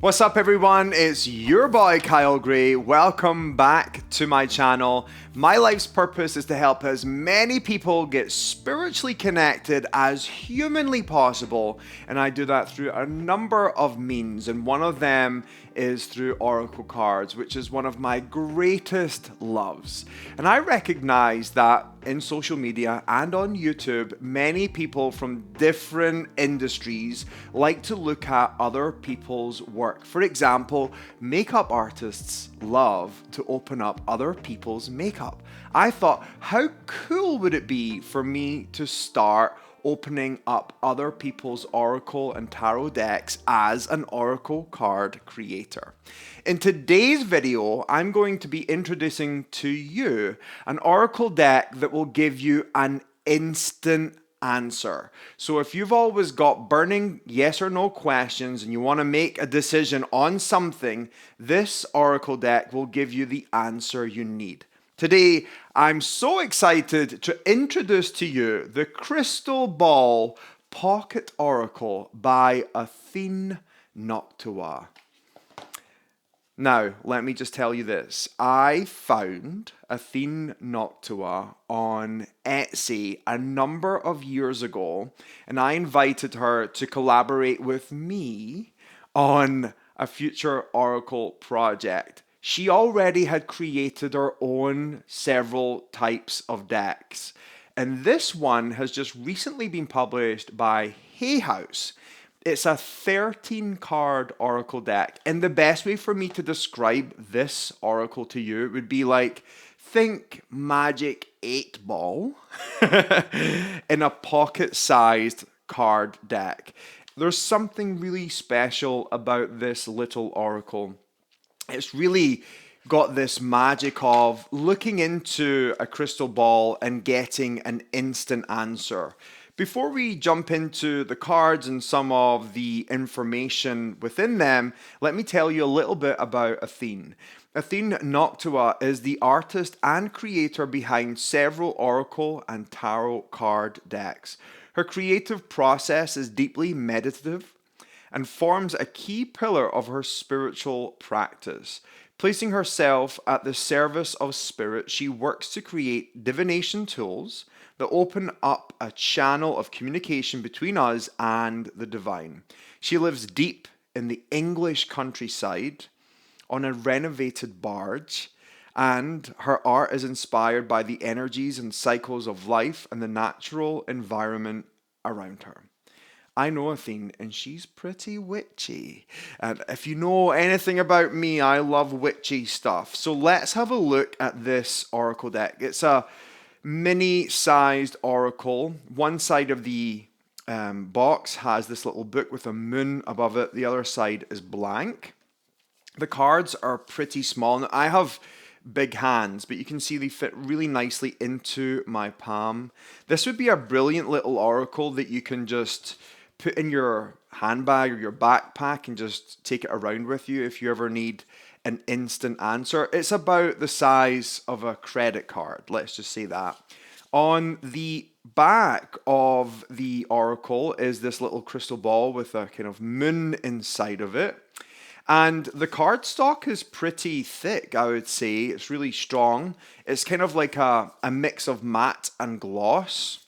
What's up everyone, it's your boy Kyle Gray. Welcome back to my channel. My life's purpose is to help as many people get spiritually connected as humanly possible, and I do that through a number of means, and one of them is through oracle cards, which is one of my greatest loves. And I recognize that in social media and on YouTube, many people from different industries like to look at other people's work. For example, makeup artists love to open up other people's makeup. I thought, how cool would it be for me to start opening up other people's oracle and tarot decks as an oracle card creator? In today's video, I'm going to be introducing to you an oracle deck that will give you an instant answer. So if you've always got burning yes or no questions and you want to make a decision on something, this oracle deck will give you the answer you need. Today, I'm so excited to introduce to you the Crystal Ball Pocket Oracle by Athene Noctua. Now, let me just tell you this. I found Athene Noctua on Etsy a number of years ago, and I invited her to collaborate with me on a future oracle project. She already had created her own several types of decks, and this one has just recently been published by Hay House. It's a 13 card oracle deck, and the best way for me to describe this oracle to you would be like, think Magic 8 Ball in a pocket-sized card deck. There's something really special about this little oracle. It's really got this magic of looking into a crystal ball and getting an instant answer. Before we jump into the cards and some of the information within them, let me tell you a little bit about Athene. Athene Noctua is the artist and creator behind several oracle and tarot card decks. Her creative process is deeply meditative and forms a key pillar of her spiritual practice. Placing herself at the service of spirit, she works to create divination tools that open up a channel of communication between us and the divine. She lives deep in the English countryside on a renovated barge, and her art is inspired by the energies and cycles of life and the natural environment around her. I know Athene, and she's pretty witchy. And if you know anything about me, I love witchy stuff. So let's have a look at this oracle deck. It's a mini-sized oracle. One side of the box has this little book with a moon above it. The other side is blank. The cards are pretty small. Now, I have big hands, but you can see they fit really nicely into my palm. This would be a brilliant little oracle that you can just put in your handbag or your backpack and just take it around with you if you ever need an instant answer. It's about the size of a credit card, let's just say that. On the back of the oracle is this little crystal ball with a kind of moon inside of it. And the cardstock is pretty thick, I would say. It's really strong. It's kind of like a mix of matte and gloss.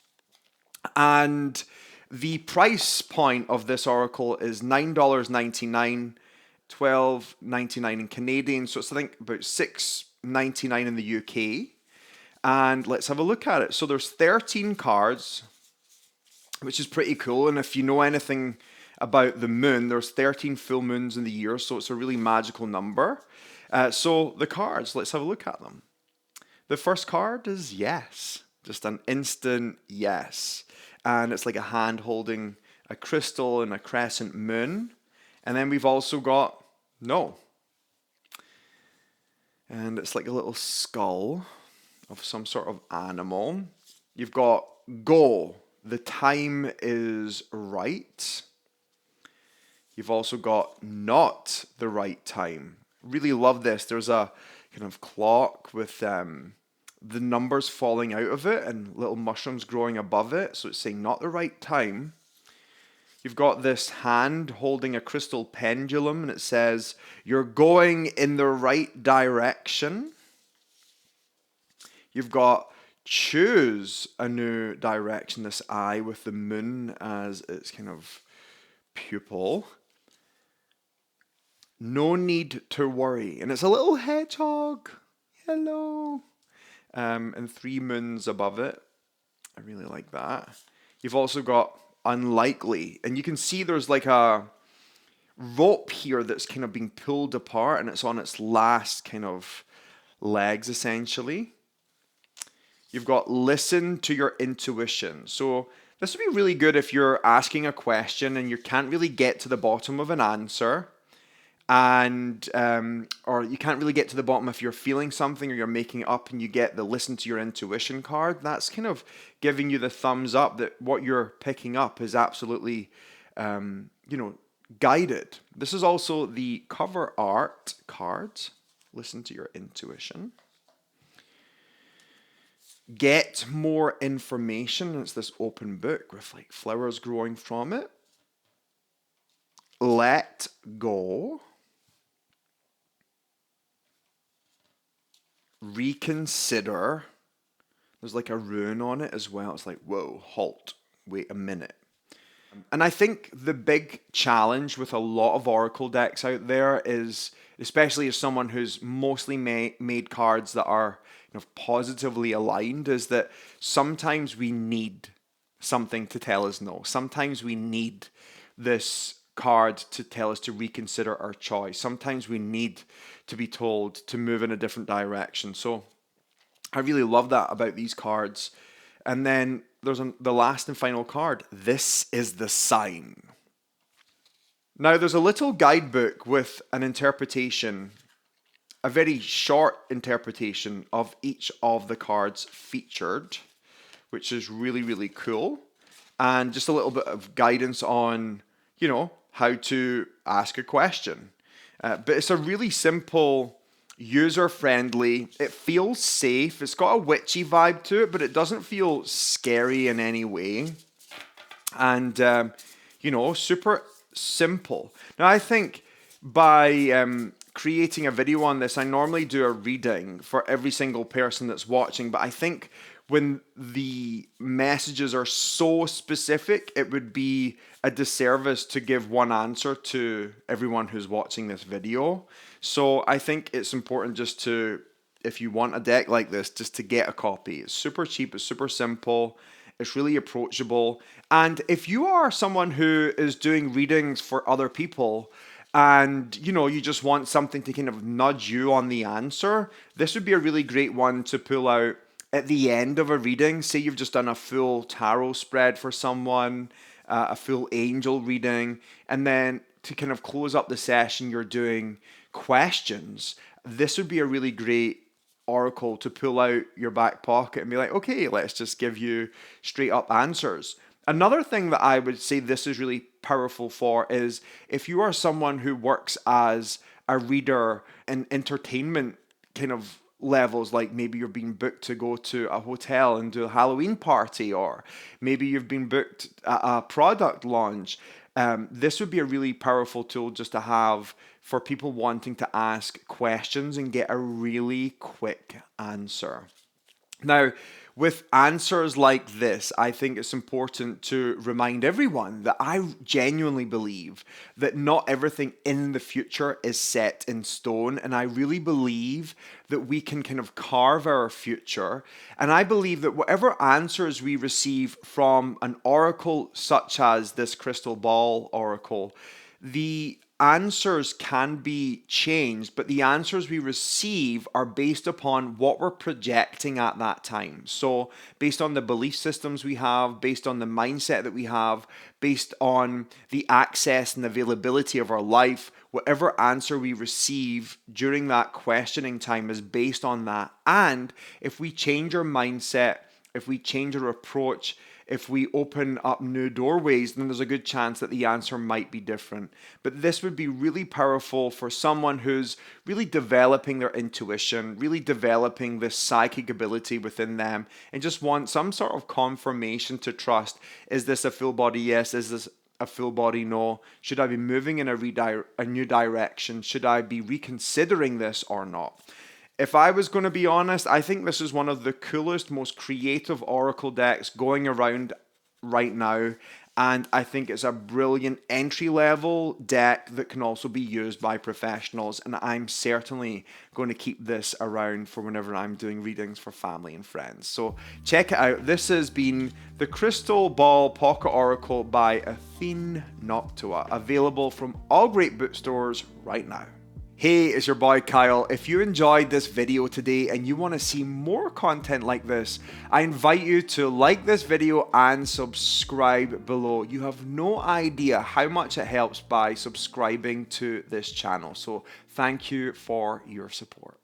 And the price point of this oracle is $9.99, $12.99 in Canadian, so it's I think about $6.99 in the UK. And let's have a look at it. So there's 13 cards, which is pretty cool. And if you know anything about the moon, there's 13 full moons in the year, so it's a really magical number. So the cards, let's have a look at them. The first card is yes, just an instant yes. And it's like a hand holding a crystal and a crescent moon. And then we've also got no. And it's like a little skull of some sort of animal. You've got go. The time is right. You've also got not the right time. Really love this. There's a kind of clock with the numbers falling out of it and little mushrooms growing above it. So it's saying not the right time. You've got this hand holding a crystal pendulum, and it says, "You're going in the right direction." You've got choose a new direction, this eye with the moon as its kind of pupil. No need to worry. And it's a little hedgehog. Hello. And three moons above it. I really like that. You've also got unlikely. And you can see there's like a rope here that's kind of being pulled apart, and it's on its last kind of legs, essentially. You've got listen to your intuition. So this would be really good if you're asking a question and you can't really get to the bottom of an answer, and or you can't really get to the bottom if you're feeling something or you're making it up, and you get the listen to your intuition card. That's kind of giving you the thumbs up that what you're picking up is absolutely guided. This is also the cover art card. Listen to your intuition. Get more information. It's this open book with like flowers growing from it. Let go. Reconsider. There's like a rune on it as well. It's like, whoa, halt, wait a minute. And I think the big challenge with a lot of oracle decks out there is, especially as someone who's mostly made cards that are positively aligned, is that sometimes we need something to tell us no. Sometimes we need this card to tell us to reconsider our choice. Sometimes we need to be told to move in a different direction. So I really love that about these cards. And then there's the last and final card. This is the sign. Now there's a little guidebook with an interpretation, a very short interpretation of each of the cards featured, which is really, really cool. And just a little bit of guidance on, how to ask a question. But it's a really simple, user-friendly, it feels safe. It's got a witchy vibe to it, but it doesn't feel scary in any way. And, super simple. Now, I think by creating a video on this, I normally do a reading for every single person that's watching, but I think when the messages are so specific, it would be a disservice to give one answer to everyone who's watching this video. So I think it's important just to, if you want a deck like this, just to get a copy. It's super cheap, it's super simple, it's really approachable. And if you are someone who is doing readings for other people, and you just want something to kind of nudge you on the answer, this would be a really great one to pull out at the end of a reading. Say you've just done a full tarot spread for someone, a full angel reading, and then to kind of close up the session, you're doing questions. This would be a really great oracle to pull out your back pocket and be like, okay, let's just give you straight up answers. Another thing that I would say this is really powerful for is if you are someone who works as a reader in entertainment kind of levels, like maybe you're being booked to go to a hotel and do a Halloween party, or maybe you've been booked at a product launch. This would be a really powerful tool just to have for people wanting to ask questions and get a really quick answer. Now, with answers like this, I think it's important to remind everyone that I genuinely believe that not everything in the future is set in stone. And I really believe that we can kind of carve our future. And I believe that whatever answers we receive from an oracle such as this crystal ball oracle, the answers can be changed, but the answers we receive are based upon what we're projecting at that time. So based on the belief systems we have, based on the mindset that we have, based on the access and availability of our life, whatever answer we receive during that questioning time is based on that. And if we change our mindset, if we change our approach, if we open up new doorways, then there's a good chance that the answer might be different. But this would be really powerful for someone who's really developing their intuition, really developing this psychic ability within them, and just want some sort of confirmation to trust. Is this a full body yes? Is this a a full body no? Should I be moving in a new direction? Should I be reconsidering this or not? If I was going to be honest, I think this is one of the coolest, most creative oracle decks going around right now. And I think it's a brilliant entry level deck that can also be used by professionals. And I'm certainly going to keep this around for whenever I'm doing readings for family and friends. So check it out. This has been the Crystal Ball Pocket Oracle by Athene Noctua, available from all great bookstores right now. Hey, it's your boy Kyle. If you enjoyed this video today and you want to see more content like this, I invite you to like this video and subscribe below. You have no idea how much it helps by subscribing to this channel. So thank you for your support.